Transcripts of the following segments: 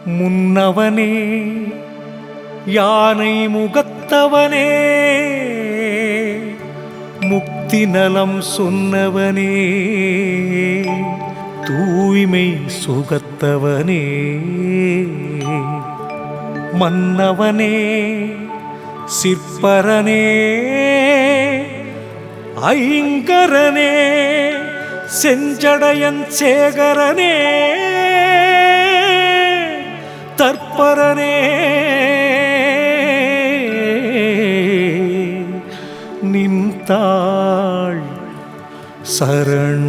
முன்னவனே யானை முகத்தவனே முக்தி நலம் சொன்னவனே தூய்மை சுகத்தவனே மன்னவனே சிற்பரனே ஐங்கரனே செஞ்சடையன் சேகரனே தற்பரனே நின்றாள் சரண்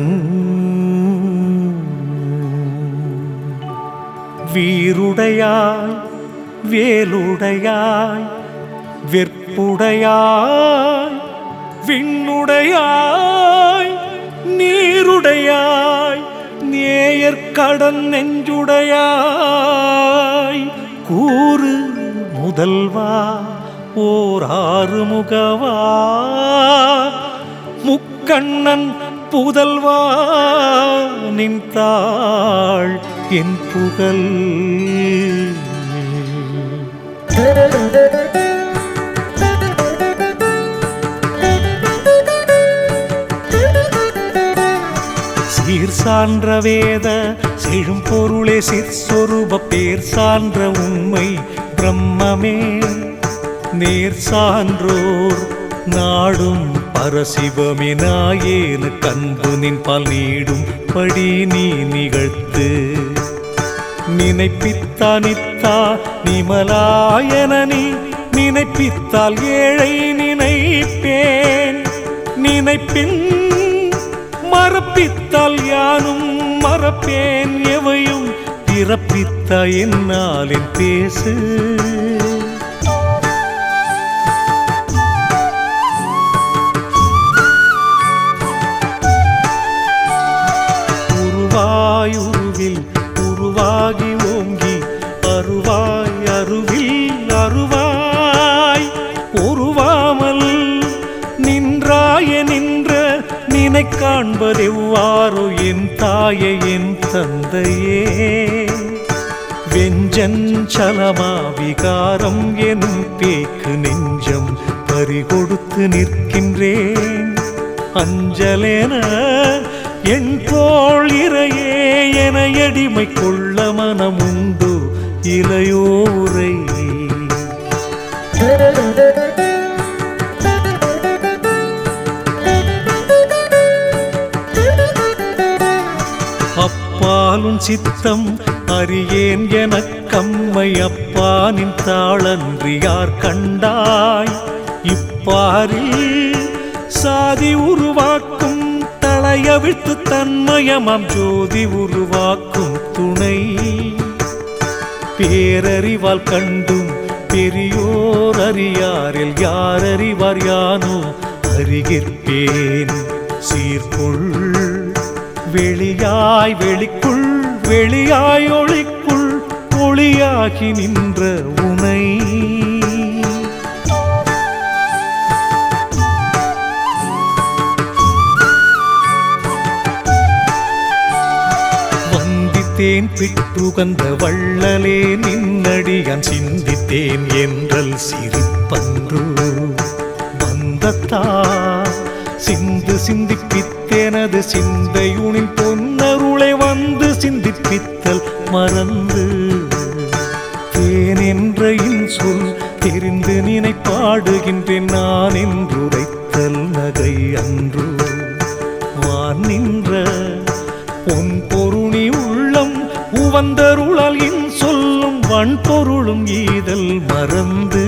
வீருடையாய் வேலுடையாய் வெற்புடையாய் விண்ணுடையாய் நீருடையாய் நேயற்கடன் நெஞ்சுடையாய் கூறு முதல்வா ஓர் ஆறுமுகவா முக்கண்ணன் புதல்வா நின்றாள் என் புகழ் சீர் சான்ற வேத செழும் பொருளே சிற்சொரூப பேர் சான்ற உண்மை பிரம்மமே நேர் சான்றோர் நாடும் பரசிவமே நாயேனு கன்பு நின்பால் நீடும் படி நீ நிகழ்த்து நினைப்பித்தானித்தா நிமலாயனி நினைப்பித்தால் ஏழை நினைப்பேன் நினைப்பின் மறப்பித்தால் யானும் மறப்பேன் எவையும் பிறப்பித்த என்னாலின் பேசு உருவாயுருவில் உருவாகி ஓங்கி அருவாய் அருவில் அருவாய் உருவாமல் நின்றாய நின்ற நினை காண்பதெவ்வாறோ என் தாயே என் தந்தையே வெஞ்சஞ்சலமா விகாரம் எனும் பேக்கு நெஞ்சம் பறிகொடுத்து நிற்கின்றேன் அஞ்சலேன என் தோள் இறையே என அடிமை கொள்ள மனமுண்டு இளையோரை அப்பாலும் சித்தம் அறியேன் எனக்கம்மை அப்பானின் தாளன்றி யார் கண்டாய் இப்பாரில் சாதி உருவாக்கும் தளையவிழ்த்து தன்மயமாம் ஜோதி உருவாக்கும் துணை பேரறிவால் கண்டும் பெரியோர் அறியாரில் யார் அறிவார் யானோ அறிகிற்பேன் சீர்கொள் வெளியாய் வெளிக்குள் வெளியாய் ஒளிக்குள் ஒளியாகி நின்ற உனை வந்தித்தேன் பிற்றுகந்த வள்ளலே நின்னடியான் சிந்தித்தேன் என்றல் சிரிப்பன்று வந்தத்தா சிந்து சிந்திப்பித்தேனது சிந்தையுனின் பொன்னருளை வந்து சிந்திப்பித்தல் மறந்து தேன் என்ற இன்சொல் தெரிந்து நினைப்பாடுகின்றேன் நான் என்றுரைத்தல் நகை அன்று வான் நின்ற பொன் பொருணி உள்ளம் உவந்தருளால் இன் சொல்லும் வன் பொருளும் ஈதல் மறந்து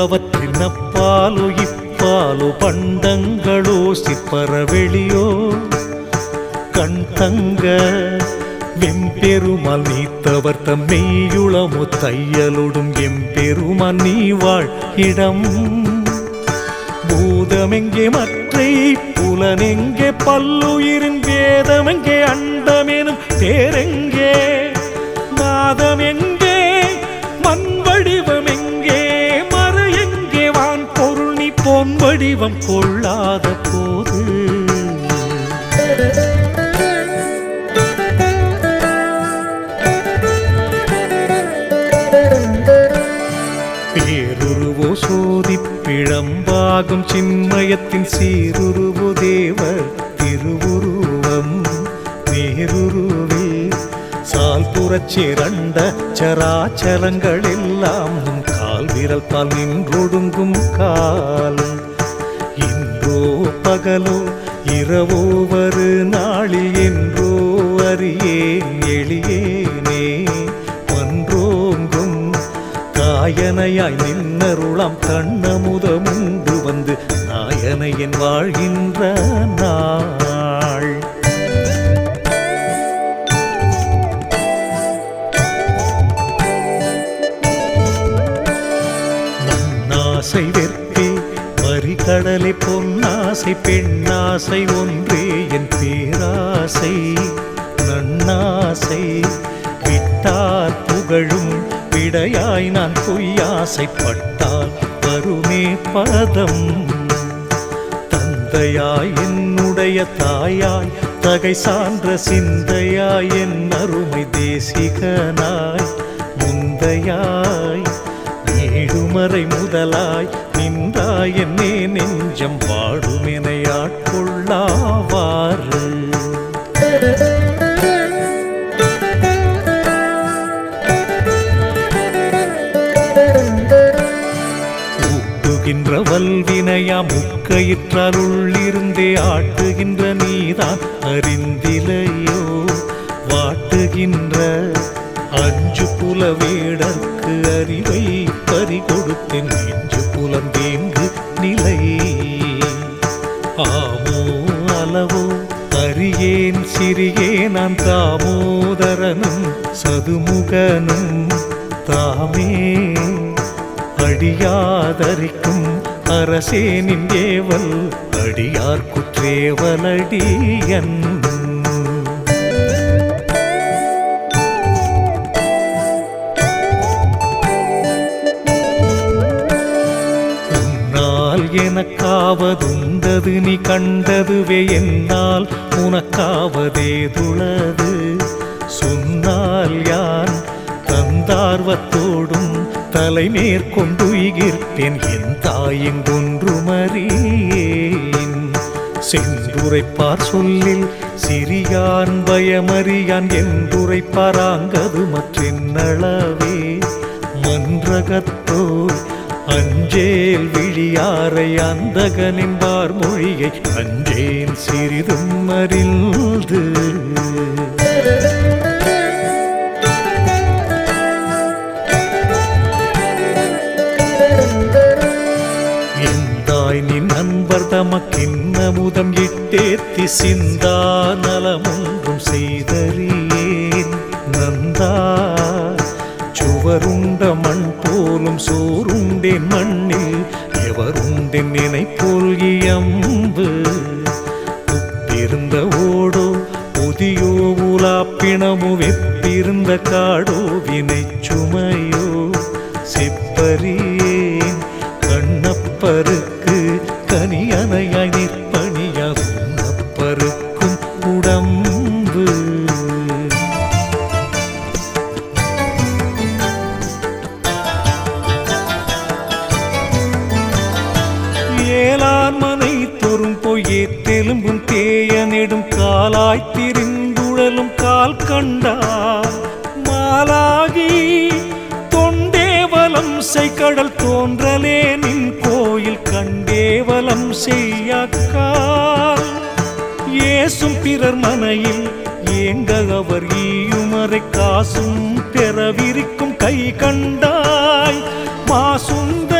அவற்றின் அப்பாலோ இப்பாலோ பண்டங்களோ சிற்பரவெளியோ கண் தங்க வெம்பெருமாள் நீத்தவர் தம்மெய்யுளமோ தையலோடும் எம்பெருமான் நீ வாழ் இடம் பூதமெங்கே மற்றை புலனெங்கே பல்லுயிரின் வேதமெங்கே அண்டமெனும் பேரெங்கே நாதமெங்கே மண் வடிவமெங்கே மறு எங்கே வான் வடிவம் கொள்ளாத போது பேருருவோ சோதிப் பிழம்பாகும் சின்மயத்தின் சீருருவோ தேவர் திருவுருவம் நேருருவில் சால் புறச்சிரண்ட சராச்சரங்கள் எல்லாம் உன் கால் விரல் பால் நின்றொடுங்கும் கால். இன்றோ பகலோ இரவோ வரு நாளில் என்றோ அறியேன் எளியேனே மன்றோங்கும் காயனையாய் நின்னருளாம் கண்ணமுதமுண்டு வந்து நாயனையன் வாழ்கின்ற நாள். மண்ணாசை வெற்பே வரிகடலை பொன்னாசை பெண்ணாசை ஒன்றே என் பேராசை நன்னாசை விட்டார் புகழும் விடையாய் நான் பொய்யாசைப்பட்டால் வருமே பதம். தந்தையாய் என்னுடைய தாயாய் தகை சான்ற சிந்தையாய் என் அருமை தேசிகனாய் முந்தையாய் ஏழுமறை முதலாய் நின்றாய் என்னே நெஞ்சம் வாடுமெனை ஆட்கொள்ளாவாறு. ஊட்டுகின்ற வல்வினையா முக்கயிற்றருள்ளிருந்தே ஆட்டுகின்ற நீதான் அறிந்திலையோ வாட்டுகின்ற அஞ்சு புல வேடற்கு அறிவை பறி கொடுத்தேன் நெஞ்சு புலந்தேங்கு நிலை. ஆமோ அளவோ அறியேன் சிறியே நான் தாமோதரனும் சதுமுகனும் தாமே அடியாதரிக்கும் அரசேனின் ஏவல் அடியார் குற்றேவலடியன். எனக்காவதுண்டது நீ கண்டதுவே என்னால் உனக்காவதேதுளது சொன்னால் யான் தந்தார்வத்தோடும் தலை மேற்கொண்டுயிர்ப்பேன் என் தாயெங்கொன்றுமறியேன். சென்றுரைப்பார் சொல்லில் சிறியான் பயமறியான் என்றுரைப்பாராங்கது மற்றென்னளவே மன்றகத்தோர் அஞ்சேல் விழியாரை அந்தகனின்பார் மொழியை அஞ்சேன் சிறிதும் அறிந்து. எந்தாய் நின் அன்பர் தமக்கின்னமுதம் இட்டேத்தி சிந்தா நலமொன்றும் செய்தறியேன் நந்தா. சுவருண்ட மண் போலும் சோறுண்டேன் மண்ணில் எவருண்டேன் நினைப்போல் இயம்பு. உப்பிருந்த ஓடோ புதியோ உலாப்பிணமோ வெப்பிருந்த காடோ வினை சுமையோ செப்பறியேன் கண்ணப்பருக்கு கனியனையாய் நிற்பணியா உண்ணப்பருக்கும் உடம்பு. ஏலான்மனை தொறும் பொய்யேத்தெலும்பும் தேய நெடும் காலாய் திரிந்துழலும் கால் கண்டார் மாலாகி தொண்டேவலம் செய்கடல் தோன்றலே நின் கோயில் கண்டேவலம் செய்யக்கால். ஏசும் பிறர் மனையில் ஏங்க அவர் ஈயுமறை காசும் பெறவிருக்கும் கை கண்டாய் மாசுந்த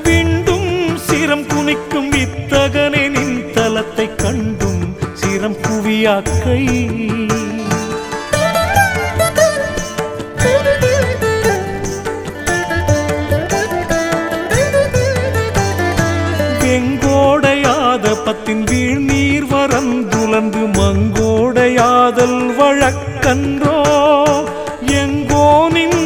விண்டும் சிரம் குனிக்கும் வித்தகனே நின் தலத்தை கண்டும் சிரம் குவியாக்கை. வெங்கோடையாத பத்தின் வீழ் நீர் வரந்துலந்து மங்கோடையாதல் வழக்கன்றோ எங்கோனின்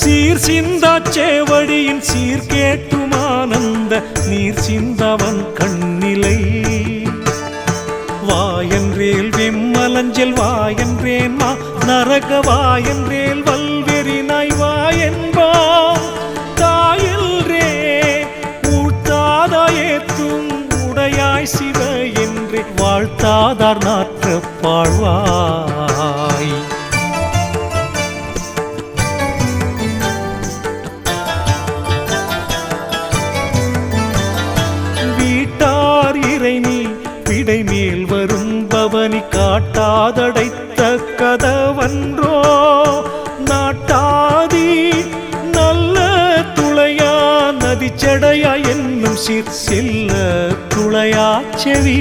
சீர் சிந்தாச்சேவடியின் சீர் கேட்டுமானந்த நீர் சிந்தவன் கண்ணிலை. வாயன்றேல் வெம்மலஞ்சல் வாயன்றேன் மா நரக வாயன்றேல் வல்வெறி நாய் வாயன்பாம் தாயல்ரே ஊழ்த்தாதாயேத்தும் உடையாய் சிவ என்றே வாழ்த்தாதார் நாற்ற பாழ்வாய். வீட்டார் இறைநீ விடை மேல் வரும் பவனி காட்டாதடைத்த கதவன்றோ நாட்டாதி நல்ல துளையா நதி செடையா என்னும் சீர் செல்ல துளையா செவி.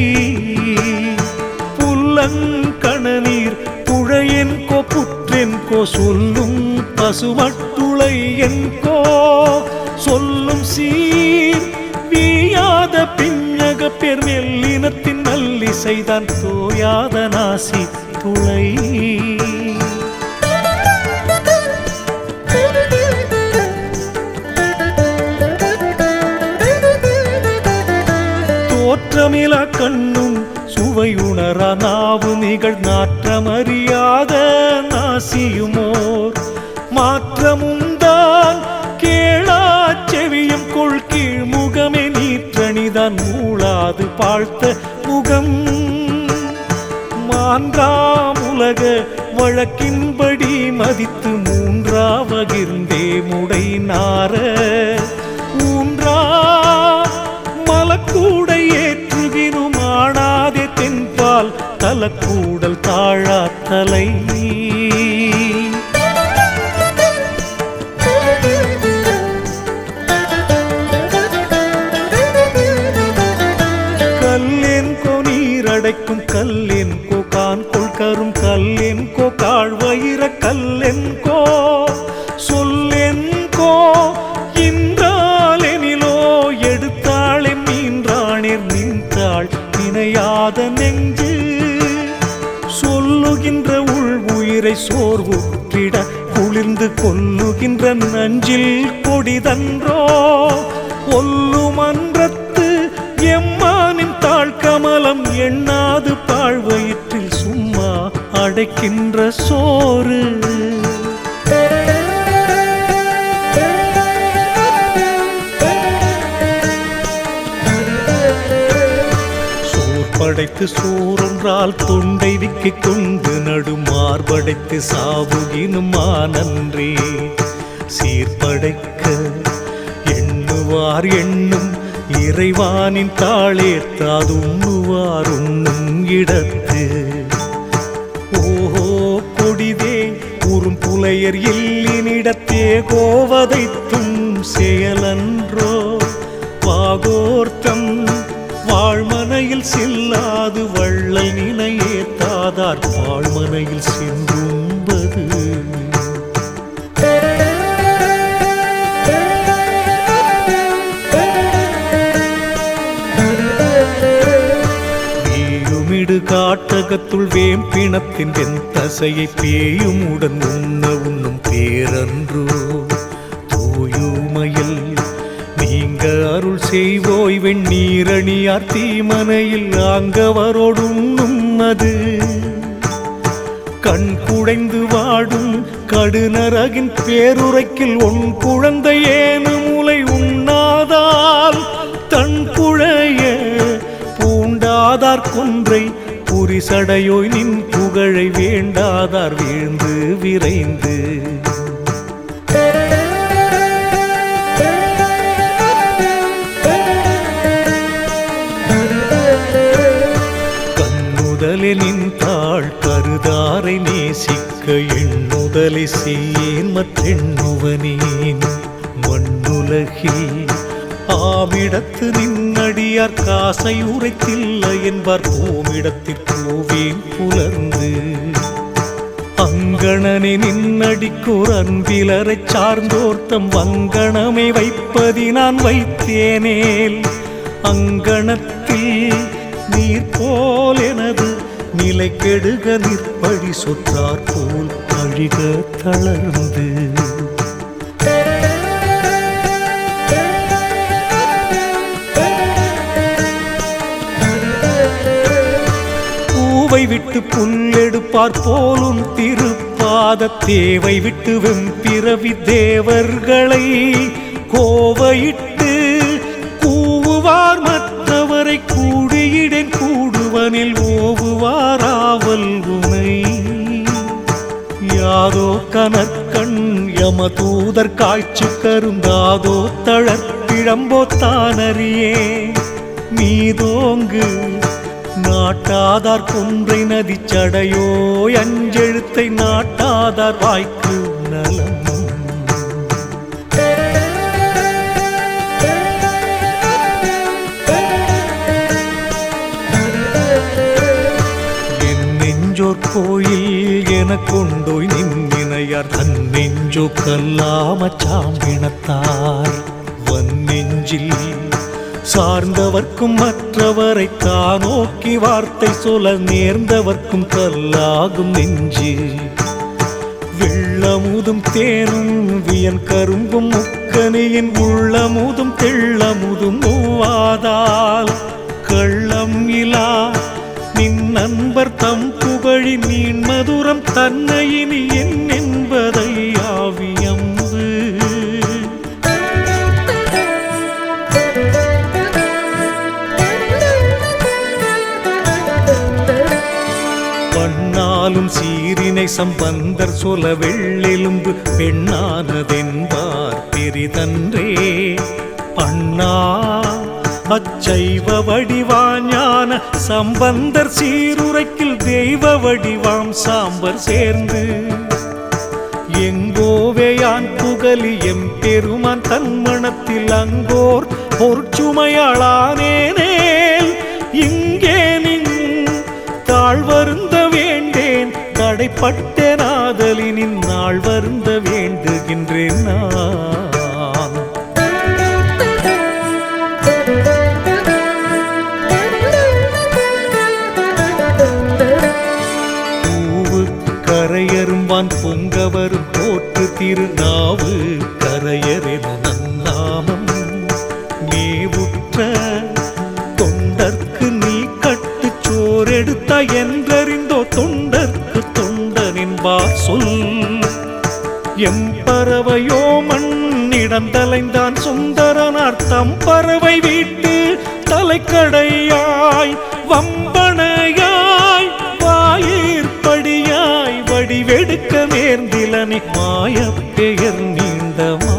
புல்லங்கணநீர் புழையென்கோ புற்றென்கோ சொல்லும் பசுமட்டுளை என்கோ சொல்லும் சீர் வீயாத பின்னக பேர் மெல்லினத்தின் நல்லிசைதான் தோயாத நாசி துளை. தோற்றமிலா கண்ணும் சுவையுணரா நாவு நிகழ் நாற்றமறியாத நாசியுமோர் மாற்றமுந்தான் கேளா செவியும் கொள் கீழ் முகமே நீற்றணிதான் மூளாது பாழ்த்த முகம். மான்றாம் உலக வழக்கின்படி மதித்து மூன்றா வகிர்ந்தே முடை நார ஊன்றா மலக்கூடை ஏற்றுகினும் ஆடாதே தென்பால் தலக்கூடல் தாழா தலை. கல்லென்கோ நீரடைக்கும் கல்லென்கோ கான் கொள்கரும் கல்லென்கோ காழ்வயிர கல்லென்கோ சொல்லென்கோ இன்றாலெனிலோ எடுத்தாளே மீன்றானேர் நின்றாள் நினையாத நெஞ்சு. சொல்லுகின்ற உள் உயிரை சோர்வுற்றிட குளிர்ந்து கொல்லுகின்ற நஞ்சில் கொடிதன்றோ ஒல்லுமன்றத்து எம்மானின் தாழ்கமலம் எண்ணாது பாழ்வயிற்றில் சும்மா அடைக்கின்ற சோறு. படைத்து சோறொன்றால் தொண்டை விக்கி கொண்டு நடுமார்படைத்து சாவுகினும் மானன்றே சீர்படைக்க எண்ணுவார் எண்ணும் இறைவானின் தாளேத்தாது உண்ணுவார் உண்ணும் இடத்து. ஓஹோ கொடிதே உறும் புலையர் எல்லினிடத்தே கோவதைத்தும் செயலன்றோ வாகோர்த்தம் வாழ்மனையில் செல்லாது வள்ளல் நினையேத்தாதார் பாழ்மனையில் சென்றும்பது. வீயுமிடு காட்டகத்துள் வேம்பிணத்தின் வெண்தசையை பேயுமுடன் உண்ண உண்ணும் பேரன்றோ தோயுமையில் நீங்க அருள் செய்வோய் வெண்ணீரணியார் தீமனையில் ஆங்கவரோடுண்ணும் அது. கண் குடைந்து வாடும் கடுநரகின் பேருரைக்கில் ஒன் குழந்தை ஏனு முலை உண்ணாதால் தன் குழைய பூண்டாதார் கொன்றை புரிசடையோய் நின் புகழை வேண்டாதார் வீழ்ந்து விரைந்து. நின்றாள் கருதாரை நேசிக்க எண்ணுதலை செய்யேன் மற்றெண்ணுவனேன் மண்ணுலகில் ஆமிடத்து நின்னடியார் காசை உரைத்தில்லை என்பார் ஓமிடத்திற்கோவேன் புலர்ந்து. அங்கணனை நின்னடிக்கோர் அன்பிலரை சார்ந்தோர்த்தம் வங்கணமை வைப்பதி நான் வைத்தேனேல் அங்கணத்தில் நீர் போல் எனது நிலை கெடுக நிற்படி சொற்றார் போல் அழிக தளர்ந்து. விட்டு புல்லெடுப்பார் போலும் திருப்பாத தேவை விட்டு வெம்பிறவி தேவர்களை கோவையிட்டு கூவுவார் மற்றவரை கூடியிடன் கூடுவனில் ஓவுவாராவல் உனை யாதோ கனற்கண் யமதூதர் காய்ச்சி கருந்தாதோ தளர்ப்பிழம்போ தானறியே மீதோங்கு நாட்டாதார் கொன்றை நதி சடையோ அஞ்செழுத்தை நாட்டாதார் வாய்க்கு நலம் என் நெஞ்சோர் கோயில் என கொண்டோய் நின்னினையார் தன் நெஞ்சோ கல்லாம சாம்பினத்தார் வன் நெஞ்சில் சார்ந்தவர்க்கும் மற்றவரை தானோக்கி வார்த்தை சொல்ல நேர்ந்தவர்க்கும் கல்லாகும் நெஞ்சு வெள்ளமுதும் தேனும் வியன் கரும்பும் முக்கனியின் உள்ளமுதும் தெள்ளமுதும் மூவாதால் கள்ளம் இலா நின் நண்பர் தம் புகழி மீன் மதுரம் தன்னையினி என் என்பதை ஆவியம்பு பண்ணாலும் சீரினை சம்பந்தர் சொல வெள்ளெலும்பு பெண்ணானதென்பார் பெரிதன்றே அண்ணா அச்சைவ வடிவாஞான சம்பந்தர் சீருரைக்கில் தெய்வ வடிவாம் சாம்பர் சேர்ந்து எங்கோவேயான் புகலி எம் பெருமான் தன்மணத்தில் அங்கோர் பொற்சுமையாளானேனேல் இங்கே நின் தாழ் வருந்த வேண்டேன் தடைப்பட்டேனாதலினின் நாள் வருந்த வேண்டுகின்றேன் நான் கரையரும்பான் பொங்கவரும் போற்று திருநாவு கரையரென நன்னாமம் நீவுற்ற தொண்டர்க்கு நீ கட்டு சோரெடுத்த என்றறிந்தோ தொண்டர்க்கு தொண்டனின்பார் சொல் எம் பறவையோ மண்ணிடந்தலைந்தான் சுந்தரனார் தம் பறவை வீட்டு தலைக்கடையாய் வம்பனையாய் வாயிற்படியாய் வடிவெடுக்க நேர்ந்திலனை மாய பெயர் நீண்டமால்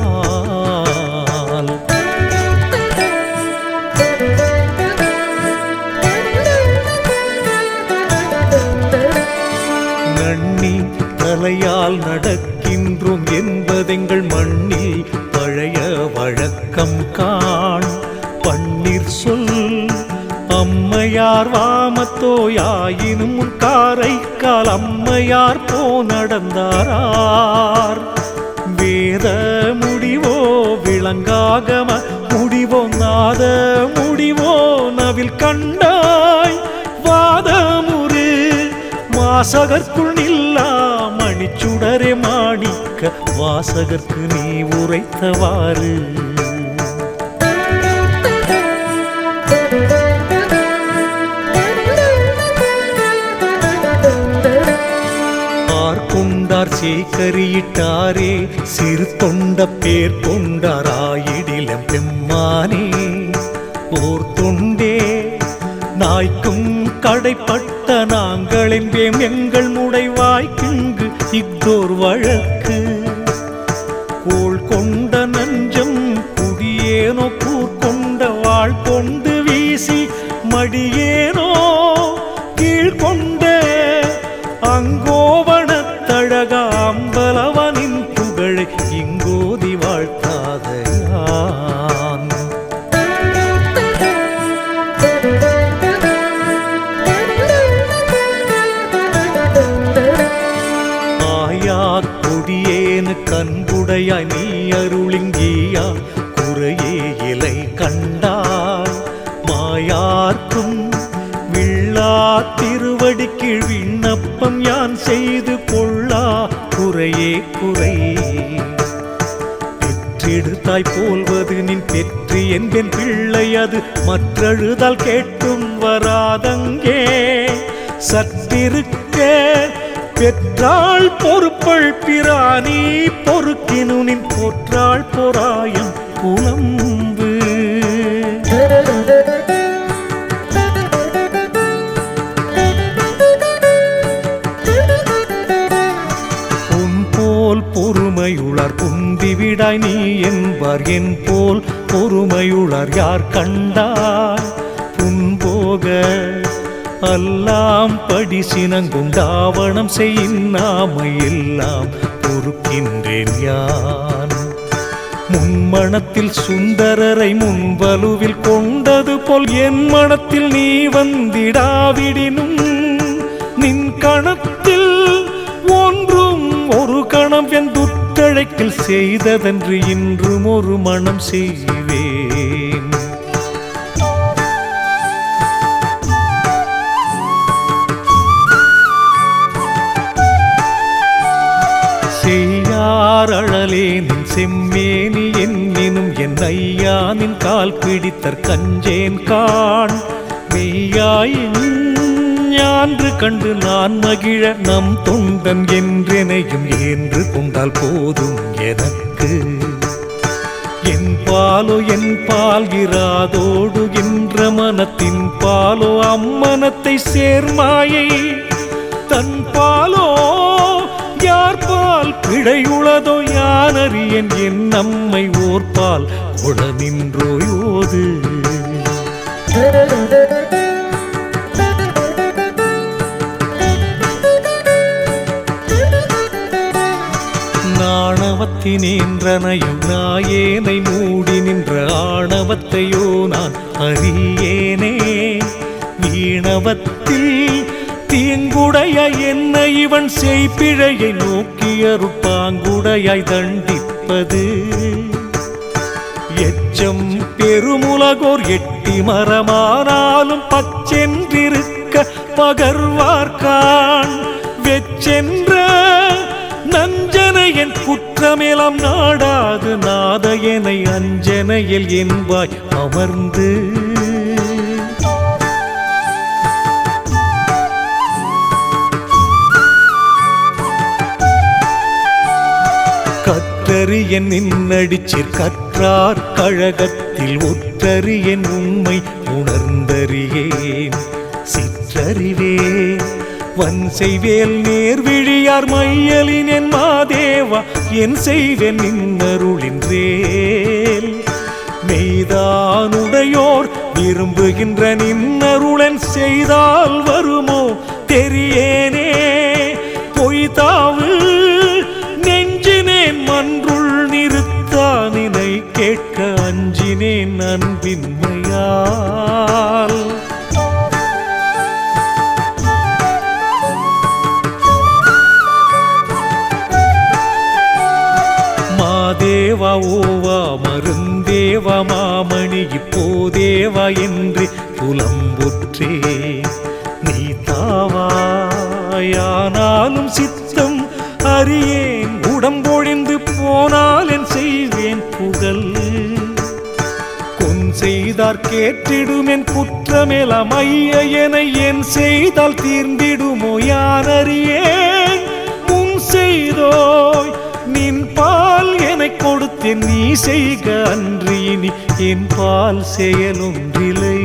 நன்னி தலையால் நடக்கின்றோம் என்பதெங்கள் மண்ணில் பழைய வழக்கம் காண் பன்னீர் சொல் அம்மையார் வாமத்தோயாயினும் காரைக்கால் அம்மையார் போ நடந்தாரார் வேத முடிவோ விளங்காகம முடிவோ நாத முடிவோ நவில் கண்டாய் வாதமுறு வாசகர்க்குள் நில்லா மணிச்சுடரே மாணிக்க வாசகர்க்கு நீ உரைத்தவாறு கொண்டார் சேகரியிட்டாரே சிறு தொண்ட பேர் கொண்டாராயிடிலம் பெம்மானே ஓர் தொண்டே நாய்க்கும் கடைப்பட்ட நாங்களென்பேம் எங்கள் முடைவாய்க்குங்கு இஃதோர் வழக்கு கோள் கொண்ட நஞ்சம் குடியேனோ கூர்கொண்ட வாழ் கொண்டு வீசி மடியேனோ கீழ்கொண்ட அங்கோவனத்தழக அம்பலவனின் புகழை இங்கோதி வாழ்த்தாத யான் ஆயா கொடியேனு கண்புடையாய் நீ அருளிங்கியா குறையே இலை கண்டாய் மாயார்க்கும் வில்லா திருவடிக்கு விண்ணப்பம் யான் செய்து கொள்ளா குறையே குறை பெற்றெடுத்தாய் போல்வது நின் பெற்று என்பென் பிள்ளை அது மற்றழுதால் கேட்டும் வராதங்கே சற்றிருக்க பெற்றாள் பொறுப்பள் பிராணி பொறுக்கினுனின் போற்றாள் பொறாயம் புலம்பு பொறுமையுளார் குந்திவிடாய் நீ என்பார் என் போல் பொறுமையுளார் யார் கண்டாய் புன்போக அல்லாம் படி சினங்குண்டாவணம் செய்யின்னாமை எல்லாம் பொறுக்கின்றேன் யான் முன்மணத்தில் சுந்தரரை முன்வலுவில் கொண்டது போல் என் மனத்தில் நீ வந்திடாவிடினும் நின் கணத்தில் ஒன்றும் ஒரு கணம் என்றுற்றழைக்கில் செய்ததன்று இன்றும் ஒரு மனம் செய்வேன் செய்யார் அழலே நின் செம்மேனி என்னினும் என் ஐயா நின் கால் பிடித்தற் கஞ்சேன் காண் மெய்யாயின் ஞான்று கண்டு நான் மகிழ நம் தொண்டன் என்றெனையும் என்று கொண்டால் போதும் எனக்கு என் பாலோ என் பால்கிறாதோடு என்ற மனத்தின் பாலோ அம்மனத்தை சேர்மாயை தன் பாலோ யார் பால் பிழையுளதோ யானறியன் என் நம்மை ஓர்பால் கொட நின்றோயோது நாணவத்தினேன்றனையும் நாயேனை மூடி நின்ற ஆணவத்தையோ நான் அறியேனே வீணவத்தில் தீங்குடைய என்ன இவன் செய்பிழையை நோக்கியருப்பாங்குடையாய் தண்டிப்பது எச்சம் பெருமுலகோர் எட்டி மரமானாலும் பச்சென்றிருக்க பகர்வார்கான் வெச்சென்ற நஞ்சனையன் குற்றமெலாம் நாடாது நாதையனை அஞ்சனையில் என்பாய் அமர்ந்து கற்றறியன் நின்னடிச்சிற் கற்றார் கழகத்தில் ஒற்றறியன் உண்மை உணர்ந்தறியேன் சிற்றறிவே வன் செய்வேல் நேர்விழியார் மையலின் என் மாதேவா என் செய்வேன் நின்னருளின்றேல் மெய்தானுடையோர் விரும்புகின்ற நின்னருளன் செய்தால் வருமோ தெரியேனே பொய்தாவு நெஞ்சினேன் மன்றுள் நிறுத்தானினை கேட்க அஞ்சினேன் அன்பின்மையால் தேவா ஓவா மருந்தேவா மாமணி இப்போதேவா என்று புலம்புற்றே நீ தாவாயானாலும் சித்தம் அறியேன் உடம்பொழிந்து போனால் என் செய்வேன் புகழ் கொன் செய்தார் கேட்டிடுமென் குற்றமெலாம் ஐயனை என் செய்தால் தீர்ந்திடுமோ யான் அறியேன் முன் செய்தோய் நின் பால் எனக் கொடுத்தேன் நீ செய்க அன்று இனி என் பால் செயலொன்றில்லை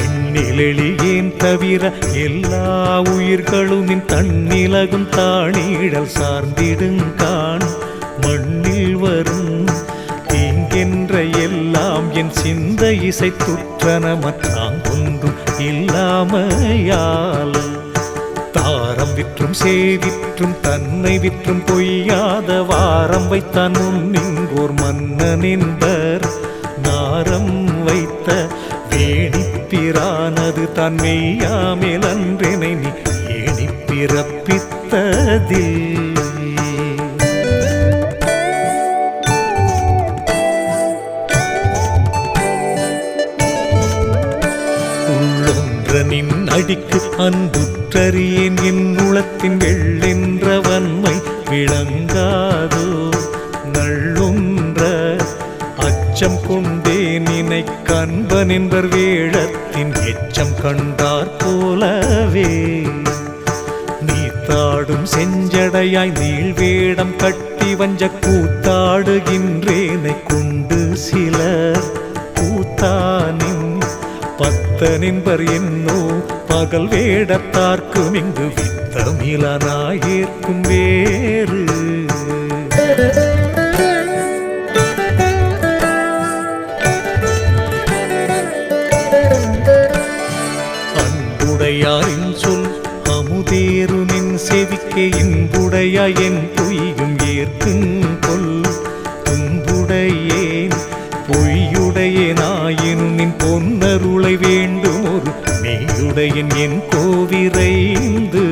எண்ணிலெளியேன் தவிர எல்லா உயிர்களும் தன்னிலகும் தாணிடல் சார்ந்திடுங்கான் மண்ணில் வரும் தீங்கென்ற எல்லாம் என் சிந்த இசை துற்றன மற்றாங்கொன்றும் இல்லாமையால் தாரம் விற்றும் சேவிற்றும் தன்னை விற்றும் பொய்யாத வாரம் வைத்தான் முன்னிங்கோர் மன்னன் என்பர் நாரம் வைத்த வேணிப்பிரானது தான் மெய்யாமேல் அன்றெனை நீ ஏணி பிறப்பித்ததில் நின் அடிக்கு அன்புற்றறியேன் என் உளத்தின் வெள்ளென்ற வன்மை விளங்காதோ அச்சம் கொண்டே நினை கண்பன் என்பர் வேழத்தின் எச்சம் கண்டார் போலவே நீத்தாடும் செஞ்சடையாய் நீள் வேடம் கட்டி வஞ்ச கூத்தாடுகின்றேனை கொண்டு சிலர் கூத்தானின் பத்தனின்பர் என்னோ பகல் வேடத்தார்க்கும் இங்கு வித்தமிழனாயேற்கும் வேறு அன்புடையாரின் சொல் அமுதேருனின் செவிக்கே இன்புடையா என் பொய்யும் ஏற்கும் கொல் துன்புடையேன் பொய்யுடையனாயினும் நின் பொன்னருளை வேண்டும் ஒரு மெய்யுடையன் என் கோவிரைந்து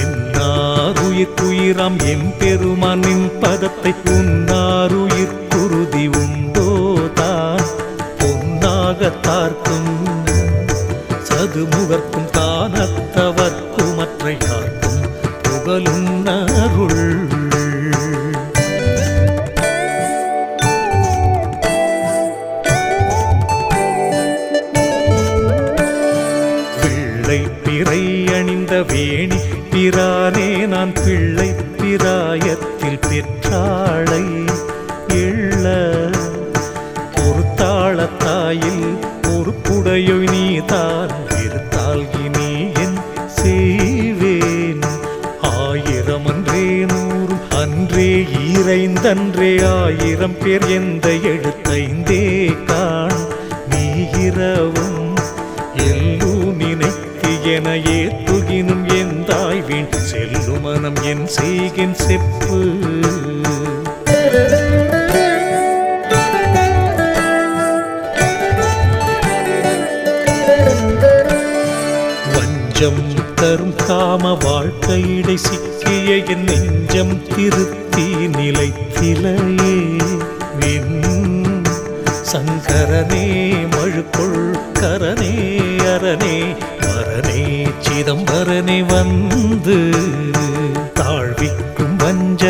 என்னாருயிர்க்குயிராம் எம் பெருமானின் பதத்தை உன்னாருயிர் குருதி உண்டோ தான் பொன்னாகத்தார்க்கும் சதுமுகர்க்கும் தானத்தவர்க்கும் மற்ற யார்க்கும் புகழும் அருள் பிறை அணிந்த வேணி பிரானே நான் பிள்ளை பிராயத்தில் பெற்றாளை எள்ள பொறுத்தாளத்தாயில் பொறுப்புடையோ நீதான் இருத்தால் இனி என் செய்வேன் ஆயிரம் அன்றே நூறும் அன்றே ஈரைந்தன்றே ஆயிரம் பேர் எந்த எழுத்தைந்தே காண் நீ இரவும் எல்லூ நினைத்து என ஏத்துகினும் எந்தாய் வீண் செல்லு மனம் என் செய்கின் செப்பு வஞ்சம் தரும் காம வாழ்க்கையிடை சிக்கிய என் நெஞ்சம் திருத்தி நிலைத்திலையே சங்கரனே மழுக்குள் கரனே அரணே வரனே சிதம்பரனே வந்து தாழ்விக்கும் வஞ்ச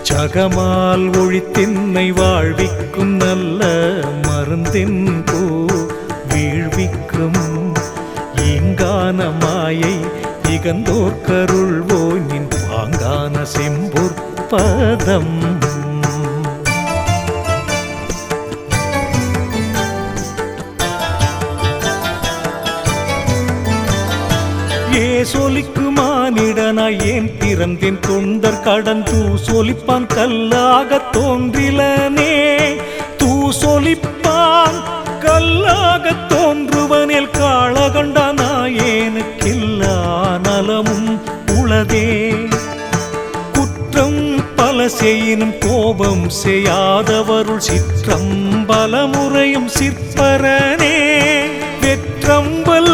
சகமால் ஒழித்தின்னை வாழ்விக்கும் நல்ல மருந்தின் போ வீழ்விக்கும் ஈங்கான மாயை இகந்தோர் கருள்வோய் நின் பாங்கான செம்பொற்பதம் சொலிக்கு மானிடனாய் ஏன் பிறந்தேன் தொண்டர் கடன் தூ சொலிப்பான் கல்லாக தோன்றிலனே தூ சொலிப்பான் கல்லாக தோன்றுவனில் காளகண்டனாயேனுக்கில்லா நலமும் உளதே குற்றம் பல செய்யினும் கோபம் செய்யாதவருள் சிற்றம் பலமுறையும் சிற்பரனே வெற்றம்பல்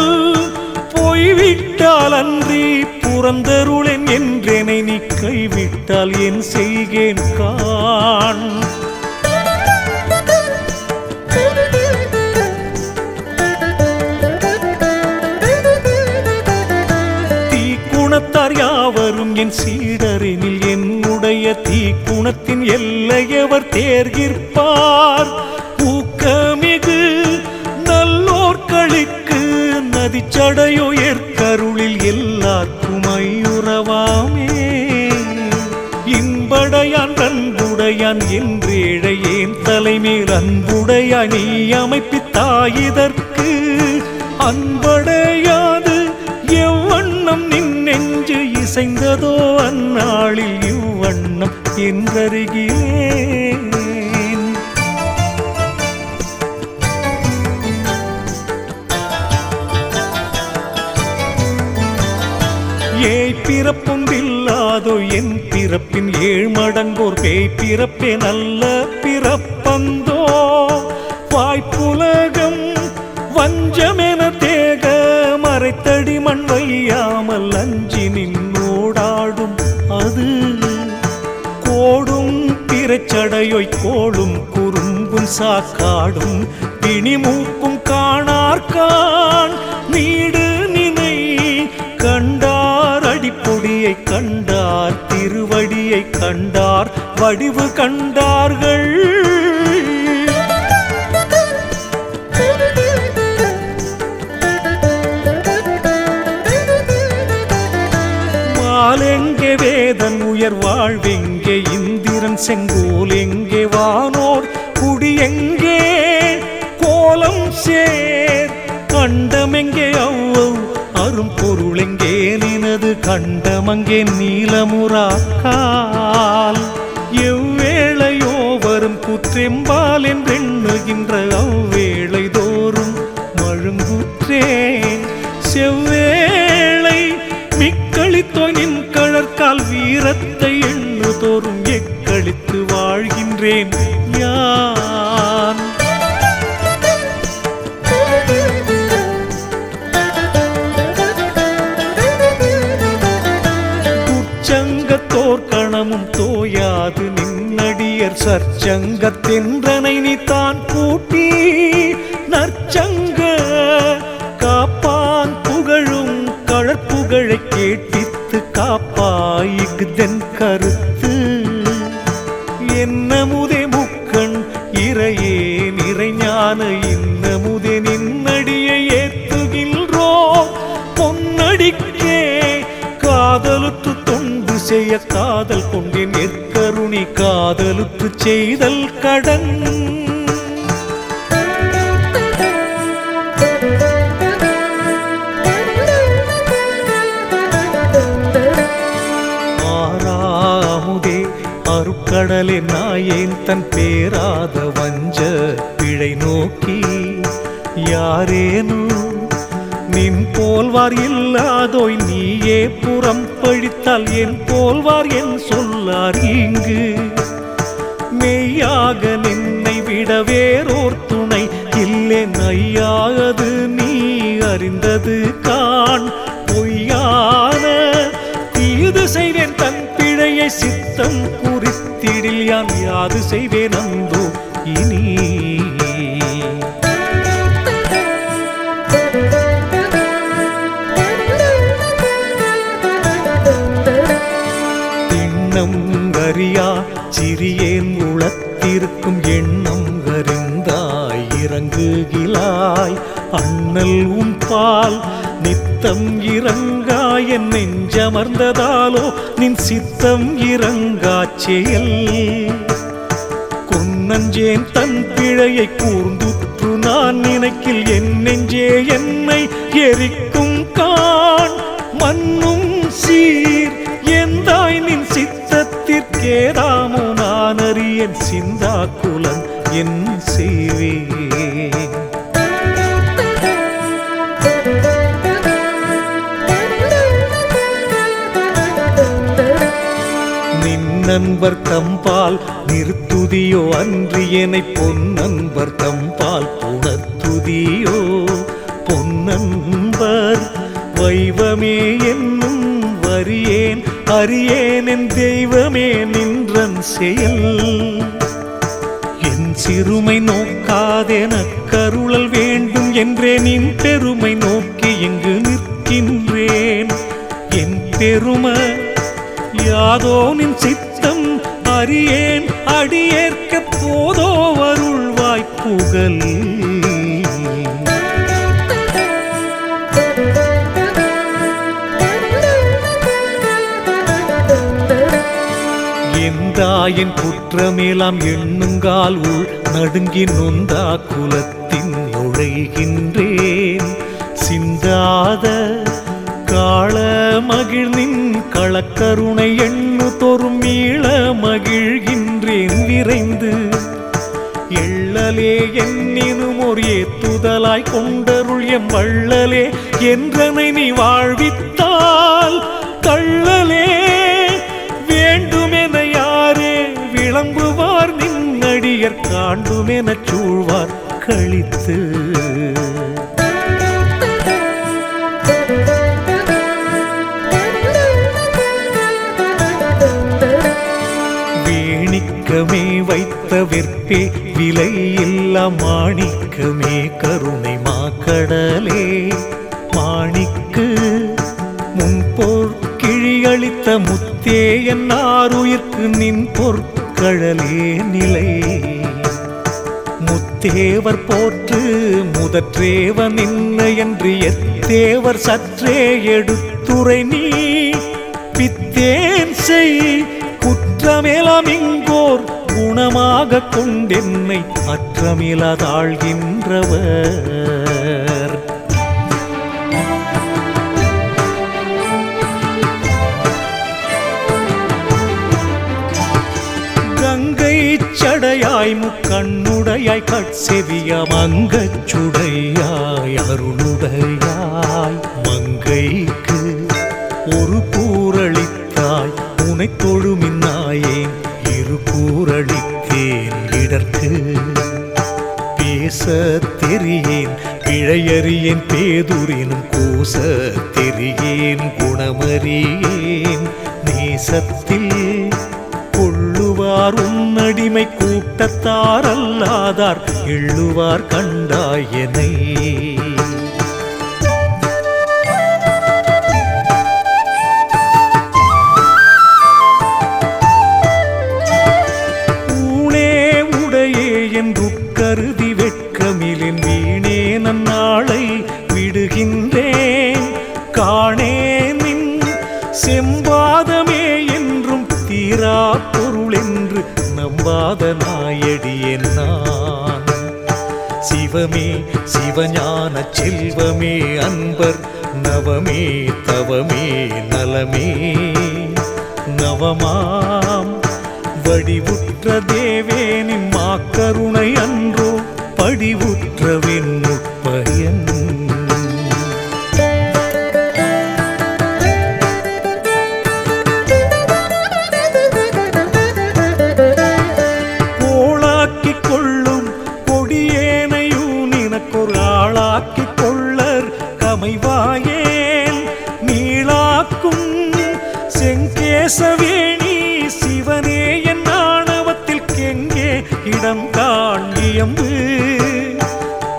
போய்விட்டால் அன்றி புறந்தருளேன் என்றேனை நீ கைவிட்டால் என் செய்கேன் காண் தீக்குணத்தார் யாவரும் என் சீடரெனில் என்னுடைய தீக்குணத்தின் எல்லையவர் தேர்கிற்பார் ஊக்கமிகு நல்லோர்களிக்கு நதிச்சடையோ ஏற்கருளில் எல்லாருக்கும் ஐயுறவாமே இன்படையான் அன்புடையான் என்றேழையேன் தலைமேல் அன்புடையாய் நீ அமைப்பித்தாயிதற்கு அன்படையாது எவ்வண்ணம் நின் நெஞ்சு இசைந்ததோ அந்நாளில் இவ்வண்ணம் என்றறிகிறேன் ஏய் பிறப்பொன்றில்லாதோ என் பிறப்பின் 7 மடங்கோர் பேய் பிறப்பே நல்ல பிறப்பந்தோ வாய்ப்புலகம் வஞ்சமென தேக மறைத்தடி மண் வையாமல் அஞ்சி நின்னோடாடும் அது கோடும் பிறச்சடையோய் கோளும் குறும்பும் சாக்காடும் பிணிமூப்பும் காணார்கான் நீடு நினை கண்டார் அடிப்பொடியை கண்டார் திருவடியை கண்டார் வடிவு கண்டார்கள் வாள் எங்கே வேதன் உயர் வாழ்வெங்கே இந்திரன் செங்கோல் எங்கே வானோர் குடி எங்கே கோலம் சேர் கண்டமெங்கே அவ்வளவு அரும் பொருள் எங்கே நினது கண்டமங்கே நீலமுறாக்கால் எவ்வேளையோ வரும் குற்றெம்பால் என்றெண்ணுகின்ற அவ்வேளை தோறும் மழுங்குற்றேன் செவ்வேளை மிக்களித்தோய் நின் கழற்கால் வீரத்தை எண்ணு தோறும் எக்களித்து வாழ்கின்றேன் யான் கணமும் தோயாது நின்னடியர் சற்சங்கத்தென்றனை நீ தான் கூட்டி நற்சங்க காப்பான் புகழும் கழற்புகழை கேட்டித்து காப்பாயிகுதென் கருத்து என்னமுதே முக்கண் இறையே நிறைஞான இன்னமுதே நின்னடியை ஏத்துகின்றோ பொன்னடிக்கே காதலுற்று தொண்டு செய்ய காதல் கொண்டேன் எற்கருணி காதலுற்று செய்தல் கடன் ஆறாமுதே அருட்கடலே நாயேன் தன் பேராத வஞ்ச பிழை நோக்கி யாரேனு நின் போல்வார் இல்லாதோய் நீயே புறம் பழித்தால் என் போல்வார் என் சொல்லார் இங்கு மெய்யாக நின்னை விட வேறோர் துணை இல்லேன் ஐயாது நீ அறிந்தது காண் பொய்யான தீது செய்வேன் தன் பிழையை சித்தம் குறித்திடில் யான் யாது செய்வேன் அந்தோ இனி அறியா சிறியேன் உளத்திருக்கும் எண்ணம் அறிந்தாய் இறங்குகிலாய் அண்ணல் உன் பால் நித்தம் இறங்காய் என் நெஞ்சமர்ந்ததாலோ நின் சித்தம் இறங்காச் செயல் கொன்னஞ்சேன் தன் பிழையை கூர்ந்துற்று நான் நினைக்கில் என் நெஞ்சே என்னை எரிக்கும் காண் மண்ணும் சீர் எந்தாய் நின் சித்தத்திற்கேதாமோ நான் அறியேன் சிந்தா குலன் என் செய்வேன் நின் நண்பர் தம்பால் நிறுத்துதியோ அன்றி என்னை பொன்னன்பர் தம்பால் புணர்த்துதியோ பொன்னன்பர் வைவமே என்னும் வரியேன் அறியேன் என் தெய்வமே நின்றன் செயல் என் சிறுமை நோக்காதென கருளல் வேண்டும் என்றே நின் பெருமை நோக்கி இங்கு நிற்கின்றேன் என் பெருமை யாதோ நின் சித்தம் அறியேன் அடியேற்க போதோ அருள்வாய் புகழ் என் குற்றமேலாம் எண்ணுங்கால் உள் நடுங்கி நொந்தா குலத்தின் நுழைகின்றேன் சிந்தாத காள மகிழ்நின் களக்கருணை எண்ணு தோறும் மீள மகிழ்கின்றேன் விரைந்து எள்ளலே என்னினும் ஒரு ஏத்துதலாய் கொண்டருள் எம் வள்ளலே என்றனை நீ வாழ்வித்தால் தள்ளலே வேண்டுமென யாரே விளம்புவார் நின்னடியர் காண்டுமெனச் சூழ்வார் கழித்து வேணிக்கமே வைத்த வெற்பே விலை இல்லா மாணிக்கமே கருணை மாக்கடலே மாணிக்கு முன்போர் கிழியளித்த முத்தே என்னாருயிர்க்கு நின் பொற்கழலே நிலை முத்தேவர் போற்று முதற்றேவ நின்ன என்று எத்தேவர் சற்றே எடுத்துரை நீ ஒப்பித்தேன் செய் குற்றமெல்லாம் இங்கோர் குணமாக கொண்டென்னை அற்றமிலதாழ்கின்றவர். கங்கை சடையாய் முக்கண்ணுடையாய் கட்செவியாம் அங்கச் சுடையாய் அருளுடையாய் மங்கைக்கு ஒரு கூறளித்தாய் உனை தொழுமின்னாயேன் இரு கூறளித்தேன் இடர்க்கு. பேச தெரியேன் பிழையறியேன் பேதுரினும் கூச தெரியேன் குணமறியேன் நேசத்தில் கொள்ளுவார் உன்னடிமை கூட்டத்தார் அல்லாதார் எள்ளுவார் கண்டாயனை. ஊனே உடையே என்று கருதி வெட்கமிலின் வீணே நன்னாளை விடுகின்றேன். காணேனின் செம்பாதமே என்றும் தீரா பொருள் என்று நம்பாத நாயடியேன் நான். சிவமே சிவஞான செல்வமே அன்பர் நவமே தவமே நலமே நவமாம் வடிவுற்ற தேவேனின் மாக்கருணை அன்றோ படிவுற்றவின் உட்பயன். கோளாக்கிக் கொள்ளும் கொடியேனையும் நினக்கொரு ஆளாக்கிக் கொள்ளர் கமைவாயேன் நீளாக்கும் செங்கேசவேணி சிவனே என் ஆணவத்தில் கெங்கே இடம் காண்கியம்பு.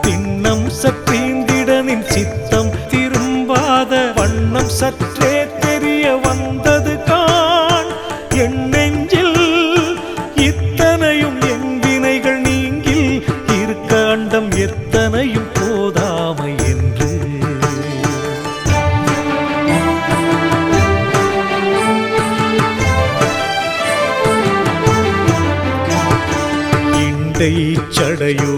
திண்ணம் சற்றீந்திடனின் சித்தம் திரும்பாத வண்ணம் சற்றே தெரிய வந்தது காண். என் நெஞ்சில் இத்தனையும் என் வினைகள் நீங்கில் இருக்க அண்டம் எத்தனையும் போதாமை என்று. இண்டை சடையோ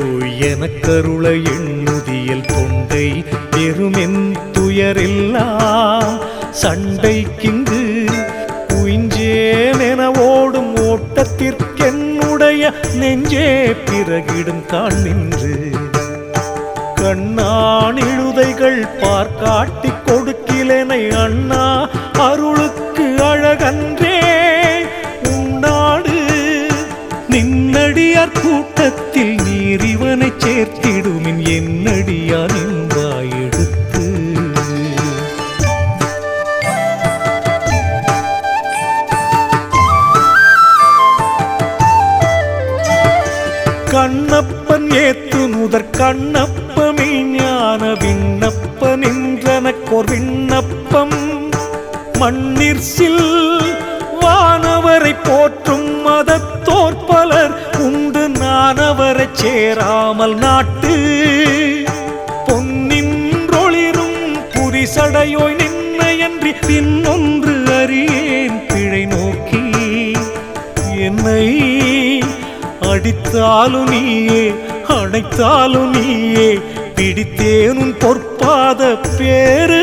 எனக்கருள எண்ணுதியல் தொண்டை பெருமென் துயரெல்லாம் சண்டைக்கிங்கு குயிஞ்சேனென ஓடும் ஓட்டத்திற்கென்னுடைய நெஞ்சே பிறகிடும் காண் நின்று. கண்ணானிழுதைகள் பார்க்காட்டிக் கொடுக்கிலனை அண்ணா அருளுக்கு அழகன்றே உன்னாடு. நின்னடியார் கூட்டத்தில் நீர் இவனை சேர்த்திடுமின் என்னடியார் நின்றாய் எடுத்து. கண்ணப்பன் ஏத்து முதற் கண்ணப்பமே ஞான விண்ணப்பன் என்றனக்கோர் விண்ணப்பம். மண்ணிற்சில் வானவரை போற்றும் மதத்தோர் பலர் உண்டு நானவரை சேராமல் நாட்டு. பொன்னின்றொளிரும் புரிசடையோய் நின்னையன்றி பின்னொன்று அறியேன் பிழை நோக்கி. என்னை அடித்தாலும் நீயே அணைத்தாலும் நீயே பிடித்தேனும் பொற்பாத பேரு.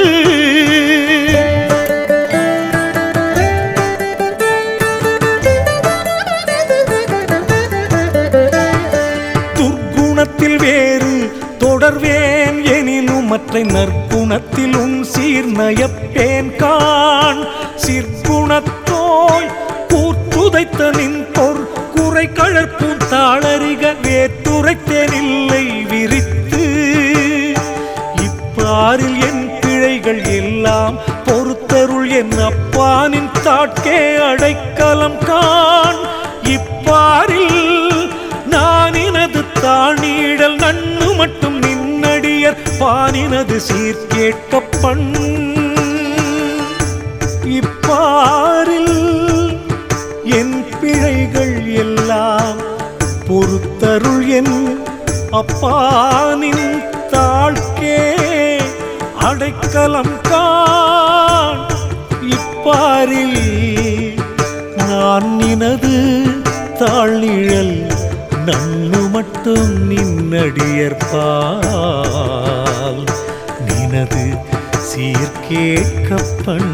துர்க்குணத்தில் வேறு தொடர்வேன் எனினும் மற்ற நற்குணத்தில் உன் சீர்நயப்பேன் காண். சிற்குணத்தோய் கூத்துதைத்த நின் பொற் குறை கழற்பும் தாளறிக வேற்றுரைத்தேனில்லை விரித்து. இப்பாரில் என் பிழைகள் எல்லாம் பொறுத்தருள் என் அப்பானின் தாட்கே அடைக்கலம் காண். இப்பாரில் நானினது தாழீடல் நன்னு மட்டும் நின்னடியர் பானினது சீர்கேட்கப்பண். இப்பாரில் என் பிழைகள் எல்லாம் பொறுத்தருள் என் அப்பானின் தாழ்க்கே அடைக்கலம் காண். இப்பாரில் நாளிழல் நன்னு மட்டும் நின்னடியற்பால் நினது சீர்கேட்கப்பன்